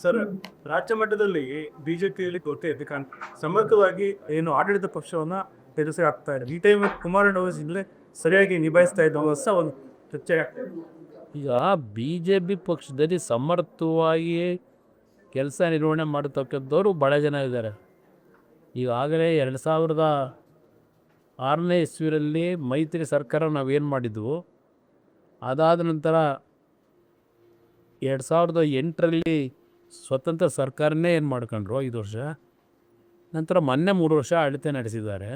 Sir, ರಾಜ್ಯ ಮಟ್ಟದಲ್ಲಿ ಬಿಜೆಪಿಯಲ್ಲಿ ಗೊತ್ತೇ ಕಾರಣ ಸಮಗ್ರವಾಗಿ ಏನು ಆಡಳಿತ ಪಕ್ಷವನ್ನ ಎದುರಿಸಿ ಆಗ್ತಾ ಇದೆ. ಈ ಟೈಮ್ ಕುಮಾರಣ್ಣವರೇ ಸರಿಯಾಗಿ ನಿಭಾಯಿಸ್ತಾ ಇದ್ದ ಹೊಸ ಒಂದು ಚರ್ಚೆ ಆಗ್ತಾ ಇದೆ. ಈಗ ಬಿ ಜೆ ಪಿ ಪಕ್ಷದಲ್ಲಿ ಸಮರ್ಥವಾಗಿ ಕೆಲಸ ನಿರ್ವಹಣೆ ಮಾಡತಕ್ಕಂಥವ್ರು ಭಾಳ ಜನ ಇದ್ದಾರೆ. ಈಗಾಗಲೇ 2006ನೇ ಇಸ್ವಿಯಲ್ಲಿ ಮೈತ್ರಿ ಸರ್ಕಾರ ನಾವೇನು ಮಾಡಿದ್ವು, ಅದಾದ ನಂತರ 2008ರಲ್ಲಿ ಸ್ವತಂತ್ರ ಸರ್ಕಾರನೇ ಏನು ಮಾಡ್ಕೊಂಡ್ರು 5 ವರ್ಷ, ನಂತರ ಮೊನ್ನೆ 3 ವರ್ಷ ಆಡಳಿತ ನಡೆಸಿದ್ದಾರೆ.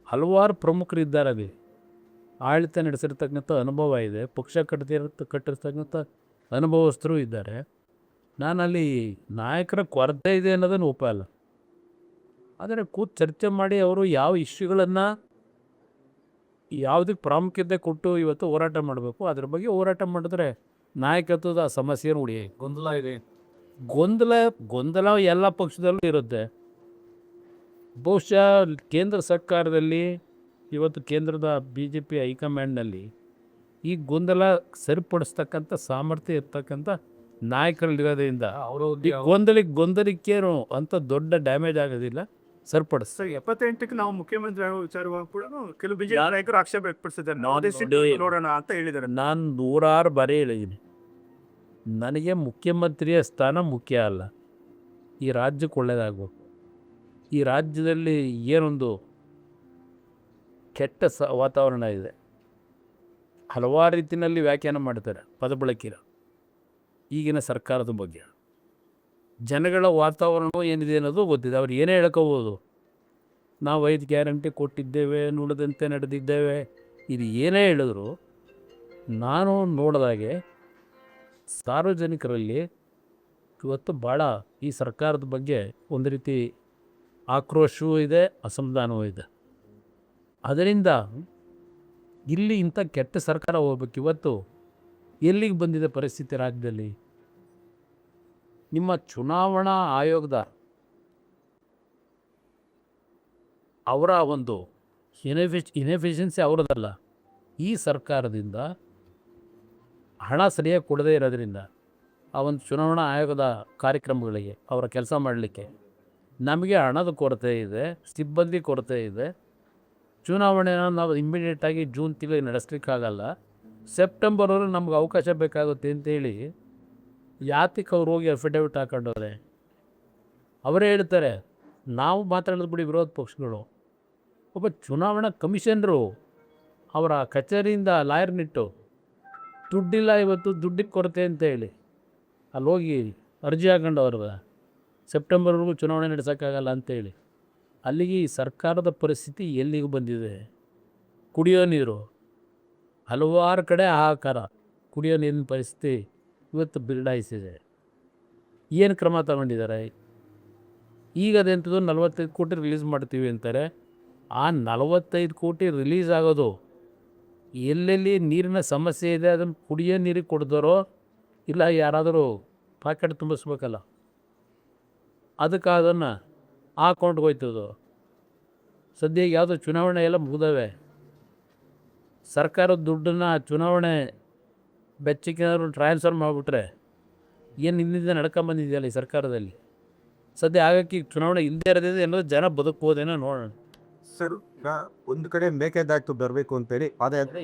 ಹಲವಾರು ಪ್ರಮುಖರಿದ್ದಾರೆ, ಅಲ್ಲಿ ಆಡಳಿತ ನಡೆಸಿರ್ತಕ್ಕಂಥ ಅನುಭವ ಇದೆ, ಪಕ್ಷ ಕಟ್ಟಿರ್ತಕ್ಕಂಥ ಅನುಭವಸ್ಥರು ಇದ್ದಾರೆ. ನಾನಲ್ಲಿ ನಾಯಕರ ಕೊರತೆ ಇದೆ ಅನ್ನೋದನ್ನು ಒಪ್ಪಲ್ಲ. ಆದರೆ ಕೂತು ಚರ್ಚೆ ಮಾಡಿ ಅವರು ಯಾವ ಇಶ್ಯೂಗಳನ್ನು ಯಾವುದಕ್ಕೆ ಪ್ರಾಮುಖ್ಯತೆ ಕೊಟ್ಟು ಇವತ್ತು ಹೋರಾಟ ಮಾಡಬೇಕು, ಅದ್ರ ಬಗ್ಗೆ ಹೋರಾಟ ಮಾಡಿದ್ರೆ ನಾಯಕತ್ವದ ಸಮಸ್ಯೆಯನ್ನು ಉಳಿಯ ಗೊಂದಲ ಇದೆ. ಗೊಂದಲ ಎಲ್ಲ ಪಕ್ಷದಲ್ಲೂ ಇರುತ್ತೆ. ಬಹುಶಃ ಕೇಂದ್ರ ಸರ್ಕಾರದಲ್ಲಿ ಇವತ್ತು ಕೇಂದ್ರದ BJP ಹೈಕಮಾಂಡ್ನಲ್ಲಿ ಈ ಗೊಂದಲ ಸರಿಪಡಿಸ್ತಕ್ಕಂಥ ಸಾಮರ್ಥ್ಯ ಇರ್ತಕ್ಕಂಥ ನಾಯಕರಲ್ಲಿರೋದ್ರಿಂದ ಅವರು ಗೊಂದಲಕ್ಕೇನು ಅಂತ ದೊಡ್ಡ ಡ್ಯಾಮೇಜ್ ಆಗೋದಿಲ್ಲ, ಸರಿಪಡಿಸ್ತಾರೆ. 78ಕ್ಕೆ ನಾವು ಮುಖ್ಯಮಂತ್ರಿ ಆಗೋ ವಿಚಾರವಾಗಿ ಕೂಡ ಕೆಲವು ಬಿಜೆಪಿ ನಾಯಕರು ಆಕ್ಷೇಪ ವ್ಯಕ್ತಪಡಿಸಿದ್ದಾರೆ. ನೋಡೋಣ ಅಂತ ಹೇಳಿದ್ದಾರೆ. ನಾನು 106 ಬಾರಿ ಹೇಳಿದ್ದೀನಿ, ನನಗೆ ಮುಖ್ಯಮಂತ್ರಿಯ ಸ್ಥಾನ ಮುಖ್ಯ ಅಲ್ಲ, ಈ ರಾಜ್ಯಕ್ಕೆ ಒಳ್ಳೆಯದಾಗಬೇಕು. ಈ ರಾಜ್ಯದಲ್ಲಿ ಏನೊಂದು ಕೆಟ್ಟ ವಾತಾವರಣ ಇದೆ, ಹಲವಾರು ರೀತಿಯಲ್ಲಿ ವ್ಯಾಖ್ಯಾನ ಮಾಡ್ತಾರೆ ಪದ ಬಳಕೆಯ ಈಗಿನ ಸರ್ಕಾರದ ಬಗ್ಗೆ. ಜನಗಳ ವಾತಾವರಣ ಏನಿದೆ ಅನ್ನೋದು ಗೊತ್ತಿದೆ. ಅವ್ರು ಏನೇ ಹೇಳ್ಕೋಬೋದು, ನಾವು 5 ಗ್ಯಾರಂಟಿ ಕೊಟ್ಟಿದ್ದೇವೆ, ನುಡಿದಂತೆ ನಡೆದಿದ್ದೇವೆ, ಇದು ಏನೇ ಹೇಳಿದ್ರು ನಾನು ನೋಡಿದಾಗೆ ಸಾರ್ವಜನಿಕರಲ್ಲಿ ಇವತ್ತು ಭಾಳ ಈ ಸರ್ಕಾರದ ಬಗ್ಗೆ ಒಂದು ರೀತಿ ಆಕ್ರೋಶವೂ ಇದೆ, ಅಸಮಾಧಾನವೂ ಇದೆ. ಅದರಿಂದ ಇಲ್ಲಿ ಇಂಥ ಕೆಟ್ಟ ಸರ್ಕಾರ ಹೋಗ್ಬೇಕು. ಇವತ್ತು ಎಲ್ಲಿಗೆ ಬಂದಿದೆ ಪರಿಸ್ಥಿತಿ ರಾಜ್ಯದಲ್ಲಿ? ನಿಮ್ಮ ಚುನಾವಣಾ ಆಯೋಗದ ಅವರ ಒಂದು ಇನೆಫಿಷಿಯನ್ಸಿ ಅವರದಲ್ಲ, ಈ ಸರ್ಕಾರದಿಂದ ಹಣ ಸರಿಯಾಗಿ ಕೊಡದೇ ಇರೋದ್ರಿಂದ ಆ ಒಂದು ಚುನಾವಣಾ ಆಯೋಗದ ಕಾರ್ಯಕ್ರಮಗಳಿಗೆ ಅವರ ಕೆಲಸ ಮಾಡಲಿಕ್ಕೆ ನಮಗೆ ಹಣದ ಕೊರತೆ ಇದೆ, ಸಿಬ್ಬಂದಿ ಕೊರತೆ ಇದೆ. ಚುನಾವಣೆನ ನಾವು ಇಮ್ಮಿಡಿಯೇಟಾಗಿ ಜೂನ್ ತಿಂಗಳಿಗೆ ನಡೆಸಲಿಕ್ಕಾಗಲ್ಲ, ಸೆಪ್ಟೆಂಬರ್ವರೆಗೆ ನಮ್ಗೆ ಅವಕಾಶ ಬೇಕಾಗುತ್ತೆ ಅಂತೇಳಿ ಯಾತಿಗೆ ಅವ್ರು ಹೋಗಿ ಅಫಿಡವಿಟ್ ಹಾಕೊಂಡವ್ರೆ. ಅವರೇ ಹೇಳ್ತಾರೆ, ನಾವು ಮಾತಾಡೋದು ಬಿಡಿ ವಿರೋಧ ಪಕ್ಷಗಳು. ಒಬ್ಬ ಚುನಾವಣಾ ಕಮಿಷನರು ಅವರ ಕಚೇರಿಯಿಂದ ಲಾಯರ್ನಿಟ್ಟು ದುಡ್ಡಿಲ್ಲ, ಇವತ್ತು ದುಡ್ಡಿಗೆ ಕೊರತೆ ಅಂತ ಹೇಳಿ ಅಲ್ಲಿ ಹೋಗಿ ಅರ್ಜಿ ಹಾಕೊಂಡವ್ರ ಸೆಪ್ಟೆಂಬರ್ವರೆಗೂ ಚುನಾವಣೆ ನಡೆಸೋಕ್ಕಾಗಲ್ಲ ಅಂತೇಳಿ. ಅಲ್ಲಿಗೆ ಈ ಸರ್ಕಾರದ ಪರಿಸ್ಥಿತಿ ಎಲ್ಲಿಗೆ ಬಂದಿದೆ? ಕುಡಿಯೋ ನೀರು ಹಲವಾರು ಕಡೆ ಹಾಹಾಕಾರ, ಕುಡಿಯೋ ನೀರಿನ ಪರಿಸ್ಥಿತಿ ಇವತ್ತು ಬಿಗಡಾಯಿಸಿದೆ. ಏನು ಕ್ರಮ ತಗೊಂಡಿದ್ದಾರೆ? ಈಗ ಅದೆಂಥದ್ದು 45 ಕೋಟಿ ರಿಲೀಸ್ ಮಾಡ್ತೀವಿ ಅಂತಾರೆ. ಆ 45 ಕೋಟಿ ರಿಲೀಸ್ ಆಗೋದು ಎಲ್ಲೆಲ್ಲಿ ನೀರಿನ ಸಮಸ್ಯೆ ಇದೆ ಅದನ್ನು ಕುಡಿಯೋ ನೀರಿಗೆ ಕೊಡ್ತಾರೋ ಇಲ್ಲ ಯಾರಾದರೂ ಪಾಕೆಟ್ ತುಂಬಿಸ್ಬೇಕಲ್ಲ, ಅದಕ್ಕೆ ಅದನ್ನು ಆ ಅಕೌಂಟ್ಗೆ ಹೋಯ್ತದೋ. ಸದ್ಯ ಯಾವುದೋ ಚುನಾವಣೆ ಎಲ್ಲ ಮುಗಿದವೆ, ಸರ್ಕಾರದ ದುಡ್ಡನ್ನು ಚುನಾವಣೆ ಬೆಚ್ಚಕ್ಕೇನಾದ್ರು ಟ್ರಾನ್ಸ್ಫರ್ ಮಾಡಿಬಿಟ್ರೆ ಏನು ಹಿಂದಿಂದ ನಡ್ಕೊಂಬಂದಿದೆಯಲ್ಲ ಈ ಸರ್ಕಾರದಲ್ಲಿ. ಸದ್ಯ ಆಗಕ್ಕೆ ಚುನಾವಣೆ ಇಲ್ಲದೇ ಇರೋದಿದೆ ಅನ್ನೋದು ಜನ ಬದುಕ್ಬೋದೇನೋ ನೋಡೋಣ. ಸರ್, ಒಂದು ಕಡೆ ಮೇಕೆದಾಟು ಬರಬೇಕು ಅಂತೇಳಿ ಪಾದಯಾತ್ರೆ